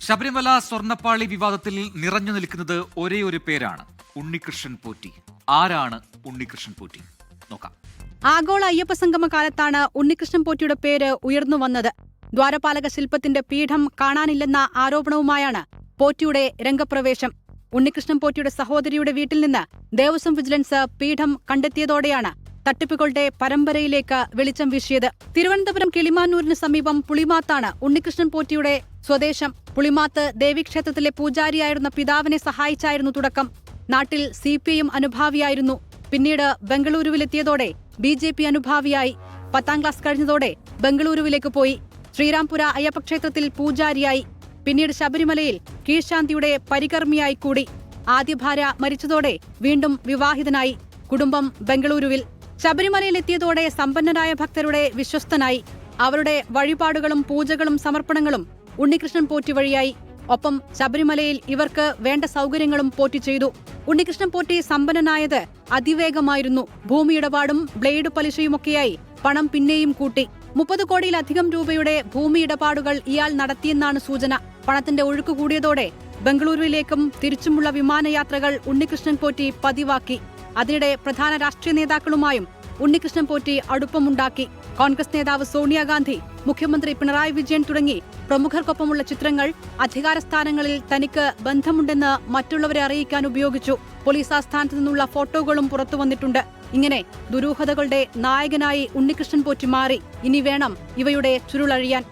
ശബരിമല സ്വർണ്ണപ്പാളി വിവാദത്തിൽ നിറഞ്ഞു നിൽക്കുന്നത് ഒരേ ഒരു പേരാണ്, ഉണ്ണികൃഷ്ണൻ പോറ്റി. ആരാണ് ഉണ്ണികൃഷ്ണൻ പോറ്റി? നോക്കാം. ആഗോള അയ്യപ്പ സംഗമ കാലത്താണ് ഉണ്ണികൃഷ്ണൻ പോറ്റിയുടെ പേര് ഉയർന്നു വന്നത്. ദ്വാരപാലക ശില്പത്തിന്റെ പീഠം കാണാനില്ലെന്ന ആരോപണവുമായാണ് പോറ്റിയുടെ രംഗപ്രവേശം. ഉണ്ണികൃഷ്ണൻ പോറ്റിയുടെ സഹോദരിയുടെ വീട്ടിൽ നിന്ന് ദേവസ്വം വിജിലൻസ് പീഠം കണ്ടെത്തിയതോടെയാണ് തട്ടിപ്പുകളുടെ പരമ്പരയിലേക്ക് വെളിച്ചം വീശിയത്. തിരുവനന്തപുരം കിളിമാനൂരിന് സമീപം പുളിമാത്താണ് ഉണ്ണികൃഷ്ണൻ പോറ്റിയുടെ സ്വദേശം. പുളിമാത്ത് ദേവീക്ഷേത്രത്തിലെ പൂജാരിയായിരുന്ന പിതാവിനെ സഹായിച്ചായിരുന്നു തുടക്കം. നാട്ടിൽ CPIM അനുഭാവിയായിരുന്നു. പിന്നീട് ബംഗളൂരുവിലെത്തിയതോടെ BJP അനുഭാവിയായി. 10ാം ക്ലാസ് കഴിഞ്ഞതോടെ ബംഗളൂരുവിലേക്ക് പോയി. ശ്രീരാംപുര അയ്യപ്പക്ഷേത്രത്തിൽ പൂജാരിയായി. പിന്നീട് ശബരിമലയിൽ കീഴ്ശാന്തിയുടെ പരികർമ്മിയായി കൂടി. ആദ്യ ഭാര്യ മരിച്ചതോടെ വീണ്ടും വിവാഹിതനായി. കുടുംബം ബംഗളൂരുവിൽ. ശബരിമലയിലെത്തിയതോടെ സമ്പന്നരായ ഭക്തരുടെ വിശ്വസ്തനായി. അവരുടെ വഴിപാടുകളും പൂജകളും സമർപ്പണങ്ങളും ഉണ്ണികൃഷ്ണൻ പോറ്റി വഴിയായി. ഒപ്പം ശബരിമലയിൽ ഇവർക്ക് വേണ്ട സൗകര്യങ്ങളും പോറ്റി ചെയ്തു. ഉണ്ണികൃഷ്ണൻ പോറ്റി സമ്പന്നനായത് അതിവേഗമായിരുന്നു. ഭൂമിയിടപാടും ബ്ലേഡ് പലിശയുമൊക്കെയായി പണം പിന്നെയും കൂട്ടി. 30 കോടിയിലധികം രൂപയുടെ ഭൂമി ഇടപാടുകൾ ഇയാൾ നടത്തിയെന്നാണ് സൂചന. പണത്തിന്റെ ഒഴുക്ക് കൂടിയതോടെ ബംഗളൂരുവിലേക്കും തിരിച്ചുമുള്ള വിമാനയാത്രകൾ ഉണ്ണികൃഷ്ണൻ പോറ്റി പതിവാക്കി. അതിനിടെ പ്രധാന രാഷ്ട്രീയ നേതാക്കളുമായും ഉണ്ണികൃഷ്ണൻ പോറ്റി അടുപ്പമുണ്ടാക്കി. കോൺഗ്രസ് നേതാവ് സോണിയാഗാന്ധി, മുഖ്യമന്ത്രി പിണറായി വിജയൻ തുടങ്ങി പ്രമുഖർക്കൊപ്പമുള്ള ചിത്രങ്ങൾ അധികാരസ്ഥാനങ്ങളിൽ തനിക്ക് ബന്ധമുണ്ടെന്ന് മറ്റുള്ളവരെ അറിയിക്കാൻ ഉപയോഗിച്ചു. പോലീസ് ആസ്ഥാനത്ത് നിന്നുള്ള ഫോട്ടോകളും പുറത്തുവന്നിട്ടുണ്ട്. ഇങ്ങനെ ദുരൂഹതകളുടെ നായകനായി ഉണ്ണികൃഷ്ണൻ പോറ്റി മാറി. ഇനി വേണം ഇവയുടെ ചുരുളഴിയാൻ.